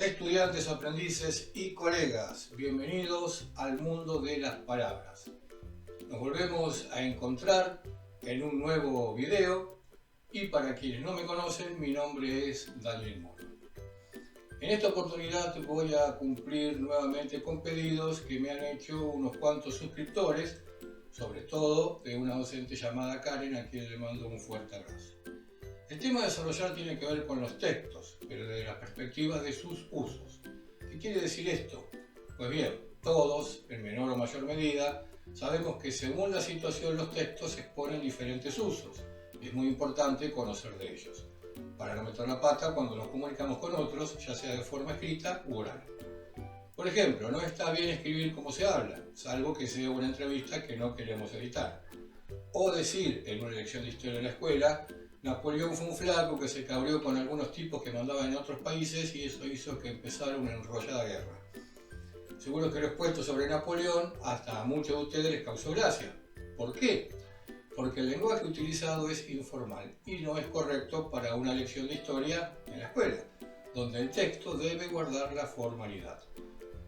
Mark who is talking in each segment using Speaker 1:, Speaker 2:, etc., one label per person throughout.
Speaker 1: Estudiantes, aprendices y colegas, bienvenidos al mundo de las palabras. Nos volvemos a encontrar en un nuevo video y para quienes no me conocen, mi nombre es Daniel Moro. En esta oportunidad voy a cumplir nuevamente con pedidos que me han hecho unos cuantos suscriptores, sobre todo de una docente llamada Karen, a quien le mando un fuerte abrazo. El tema a desarrollar tiene que ver con los textos, pero desde la perspectiva de sus usos. ¿Qué quiere decir esto? Pues bien, todos, en menor o mayor medida, sabemos que según la situación los textos exponen diferentes usos, y es muy importante conocer de ellos, para no meter la pata cuando nos comunicamos con otros, ya sea de forma escrita u oral. Por ejemplo, no está bien escribir como se habla, salvo que sea una entrevista que no queremos editar. O decir en una lección de historia en la escuela: Napoleón fue un flaco que se cabreó con algunos tipos que mandaban en otros países y eso hizo que empezara una enrollada guerra. Seguro que lo expuesto sobre Napoleón hasta a muchos de ustedes les causó gracia. ¿Por qué? Porque el lenguaje utilizado es informal y no es correcto para una lección de historia en la escuela, donde el texto debe guardar la formalidad.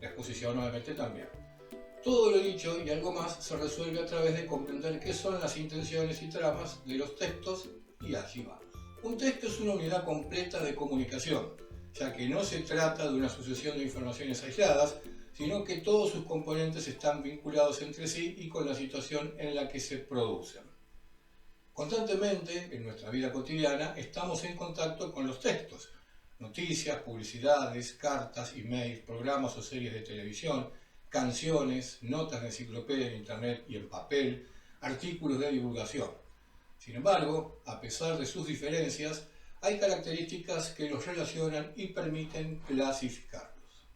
Speaker 1: La exposición obviamente también. Todo lo dicho y algo más se resuelve a través de comprender qué son las intenciones y tramas de los textos y allí vamos. Un texto es una unidad completa de comunicación, ya que no se trata de una sucesión de informaciones aisladas, sino que todos sus componentes están vinculados entre sí y con la situación en la que se producen. Constantemente, en nuestra vida cotidiana, estamos en contacto con los textos, noticias, publicidades, cartas, emails, programas o series de televisión, canciones, notas de enciclopedia en internet y en papel, artículos de divulgación. Sin embargo, a pesar de sus diferencias, hay características que los relacionan y permiten clasificarlos.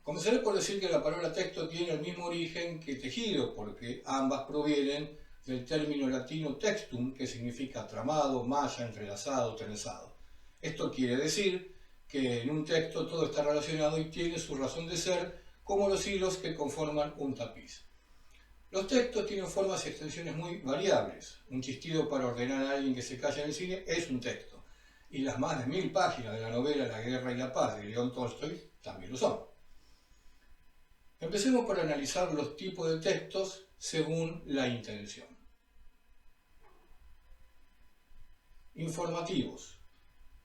Speaker 1: Comenzaré por decir que la palabra texto tiene el mismo origen que tejido, porque ambas provienen del término latino textum, que significa tramado, malla, entrelazado, trenzado. Esto quiere decir que en un texto todo está relacionado y tiene su razón de ser, como los hilos que conforman un tapiz. Los textos tienen formas y extensiones muy variables. Un chistido para ordenar a alguien que se calla en el cine es un texto, y las más de 1000 páginas de la novela La guerra y la paz de León Tolstoy también lo son. Empecemos por analizar los tipos de textos según la intención. Informativos.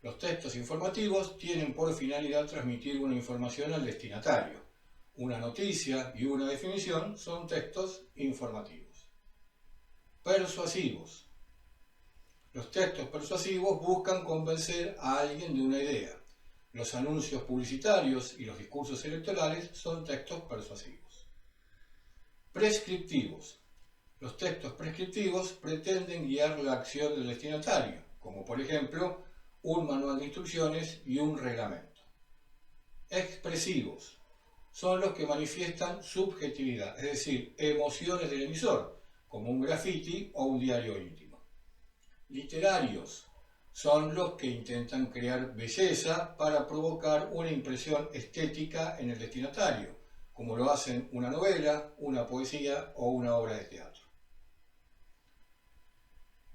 Speaker 1: Los textos informativos tienen por finalidad transmitir una información al destinatario. Una noticia y una definición son textos informativos. Persuasivos. Los textos persuasivos buscan convencer a alguien de una idea. Los anuncios publicitarios y los discursos electorales son textos persuasivos. Prescriptivos. Los textos prescriptivos pretenden guiar la acción del destinatario, como por ejemplo un manual de instrucciones y un reglamento. Expresivos. Son los que manifiestan subjetividad, es decir, emociones del emisor, como un graffiti o un diario íntimo. Literarios son los que intentan crear belleza para provocar una impresión estética en el destinatario, como lo hacen una novela, una poesía o una obra de teatro.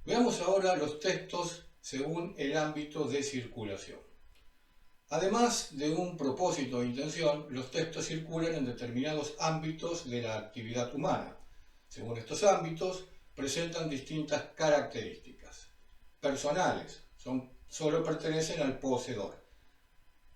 Speaker 1: Veamos ahora los textos según el ámbito de circulación. Además de un propósito o intención, los textos circulan en determinados ámbitos de la actividad humana. Según estos ámbitos, presentan distintas características. Personales, solo pertenecen al poseedor.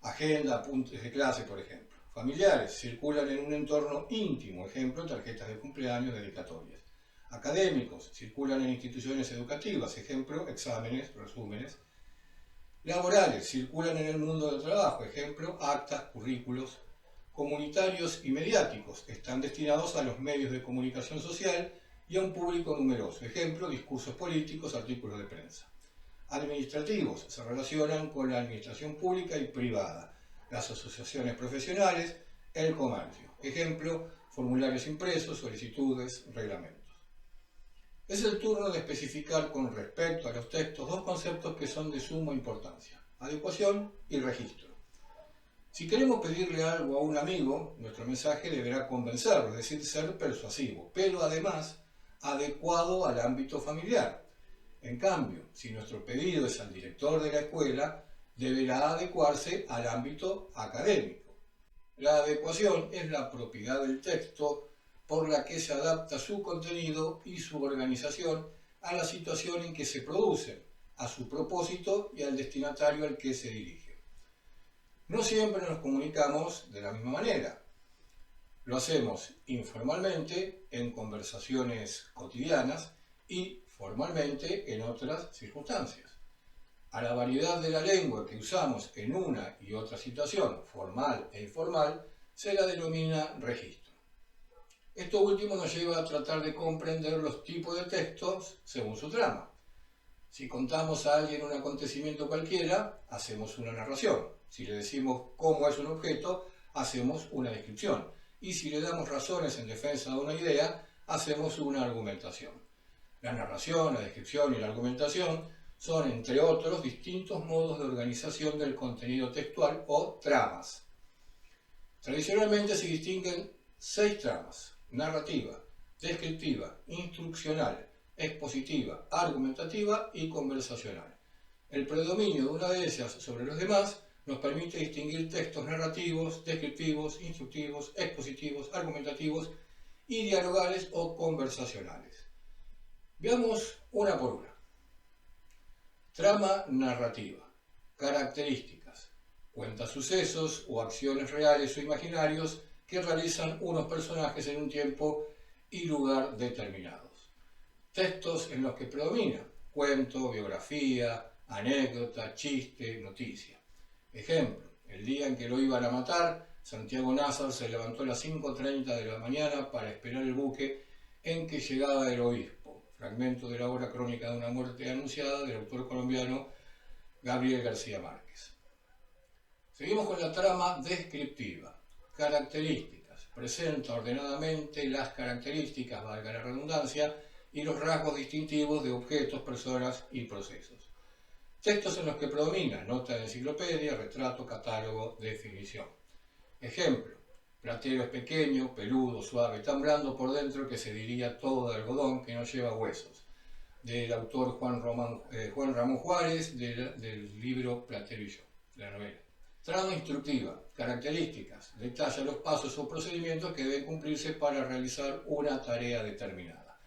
Speaker 1: Agenda, apuntes de clase, por ejemplo. Familiares, circulan en un entorno íntimo, ejemplo, tarjetas de cumpleaños, dedicatorias. Académicos, circulan en instituciones educativas, ejemplo, exámenes, resúmenes. Laborales, circulan en el mundo del trabajo, ejemplo, actas, currículos. Comunitarios y mediáticos, están destinados a los medios de comunicación social y a un público numeroso, ejemplo, discursos políticos, artículos de prensa. Administrativos, se relacionan con la administración pública y privada, las asociaciones profesionales, el comercio, ejemplo, formularios impresos, solicitudes, reglamentos. Es el turno de especificar con respecto a los textos dos conceptos que son de suma importancia: adecuación y registro. Si queremos pedirle algo a un amigo, nuestro mensaje deberá convencerlo, es decir, ser persuasivo, pero además adecuado al ámbito familiar. En cambio, si nuestro pedido es al director de la escuela, deberá adecuarse al ámbito académico. La adecuación es la propiedad del texto por la que se adapta su contenido y su organización a la situación en que se produce, a su propósito y al destinatario al que se dirige. No siempre nos comunicamos de la misma manera. Lo hacemos informalmente en conversaciones cotidianas y formalmente en otras circunstancias. A la variedad de la lengua que usamos en una y otra situación, formal e informal, se la denomina registro. Esto último nos lleva a tratar de comprender los tipos de textos según su trama. Si contamos a alguien un acontecimiento cualquiera, hacemos una narración. Si le decimos cómo es un objeto, hacemos una descripción. Y si le damos razones en defensa de una idea, hacemos una argumentación. La narración, la descripción y la argumentación son, entre otros, distintos modos de organización del contenido textual o tramas. Tradicionalmente se distinguen 6 tramas: narrativa, descriptiva, instruccional, expositiva, argumentativa y conversacional. El predominio de una de ellas sobre los demás nos permite distinguir textos narrativos, descriptivos, instructivos, expositivos, argumentativos y dialogales o conversacionales. Veamos una por una. Trama narrativa. Características. Cuenta sucesos o acciones reales o imaginarios que realizan unos personajes en un tiempo y lugar determinados. Textos en los que predomina cuento, biografía, anécdota, chiste, noticia. Ejemplo: el día en que lo iban a matar, Santiago Nazar se levantó a las 5:30 de la mañana para esperar el buque en que llegaba el obispo. Fragmento de la obra Crónica de una muerte anunciada del autor colombiano Gabriel García Márquez. Seguimos con la trama descriptiva. Características. Presenta ordenadamente las características, valga la redundancia, y los rasgos distintivos de objetos, personas y procesos. Textos en los que predomina nota de enciclopedia, retrato, catálogo, definición. Ejemplo: Platero es pequeño, peludo, suave, tan blando por dentro que se diría todo de algodón que no lleva huesos. Del autor Juan Ramón Juárez, del libro Platero y yo, la novela. Trama instructiva. Características. Detalla los pasos o procedimientos que deben cumplirse para realizar una tarea determinada.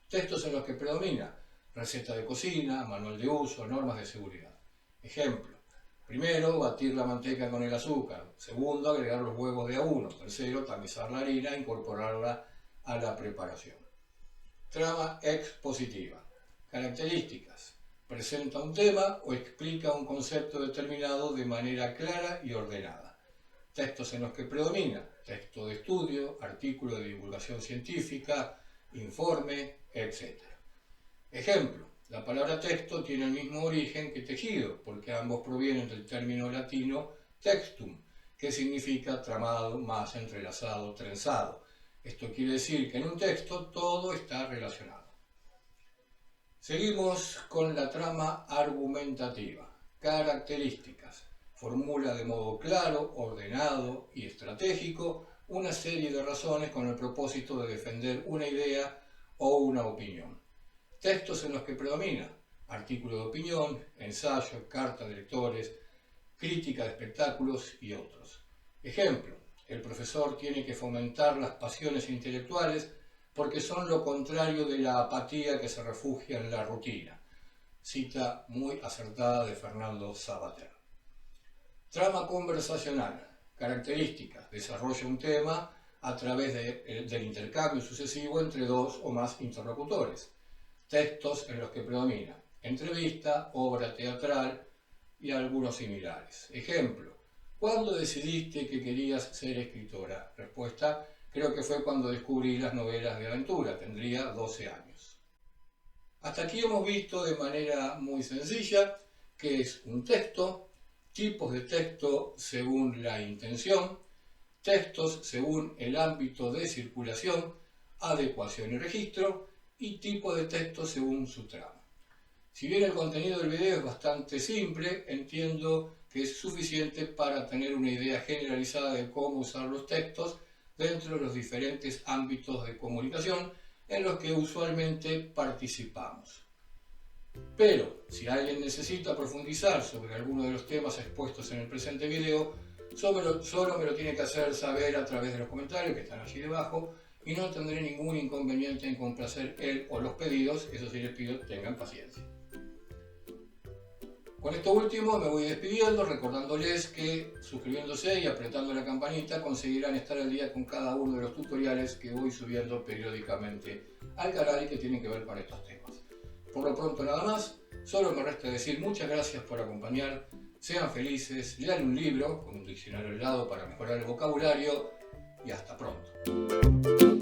Speaker 1: Textos en los que predomina receta de cocina, manual de uso, normas de seguridad. Ejemplo: primero, batir la manteca con el azúcar. Segundo, agregar los huevos de a uno. Tercero, tamizar la harina e incorporarla a la preparación. Trama expositiva. Características. Presenta un tema o explica un concepto determinado de manera clara y ordenada. Textos en los que predomina texto de estudio, artículo de divulgación científica, informe, etc. Ejemplo: la palabra texto tiene el mismo origen que tejido, porque ambos provienen del término latino textum, que significa tramado, más entrelazado, trenzado. Esto quiere decir que en un texto todo está relacionado. Seguimos con la trama argumentativa. Características. Formula de modo claro, ordenado y estratégico una serie de razones con el propósito de defender una idea o una opinión. Textos en los que predomina artículo de opinión, ensayo, carta de lectores, crítica de espectáculos y otros. Ejemplo: el profesor tiene que fomentar las pasiones intelectuales porque son lo contrario de la apatía que se refugia en la rutina. Cita muy acertada de Fernando Savater. Trama conversacional. Características. Desarrolla un tema a través del intercambio sucesivo entre dos o más interlocutores. Textos en los que predomina entrevista, obra teatral y algunos similares. Ejemplo: ¿cuándo decidiste que querías ser escritora? Respuesta: creo que fue cuando descubrí las novelas de aventura, tendría 12 años. Hasta aquí hemos visto de manera muy sencilla qué es un texto, tipos de texto según la intención, textos según el ámbito de circulación, adecuación y registro, y tipo de texto según su trama. Si bien el contenido del video es bastante simple, entiendo que es suficiente para tener una idea generalizada de cómo usar los textos dentro de los diferentes ámbitos de comunicación en los que usualmente participamos. Pero si alguien necesita profundizar sobre alguno de los temas expuestos en el presente video, solo me lo tiene que hacer saber a través de los comentarios que están allí debajo y no tendré ningún inconveniente en complacer él o los pedidos. Eso sí, les pido tengan paciencia. Con esto último me voy despidiendo, recordándoles que suscribiéndose y apretando la campanita conseguirán estar al día con cada uno de los tutoriales que voy subiendo periódicamente al canal y que tienen que ver con estos temas. Por lo pronto nada más, solo me resta decir muchas gracias por acompañar, sean felices, lean un libro con un diccionario al lado para mejorar el vocabulario y hasta pronto.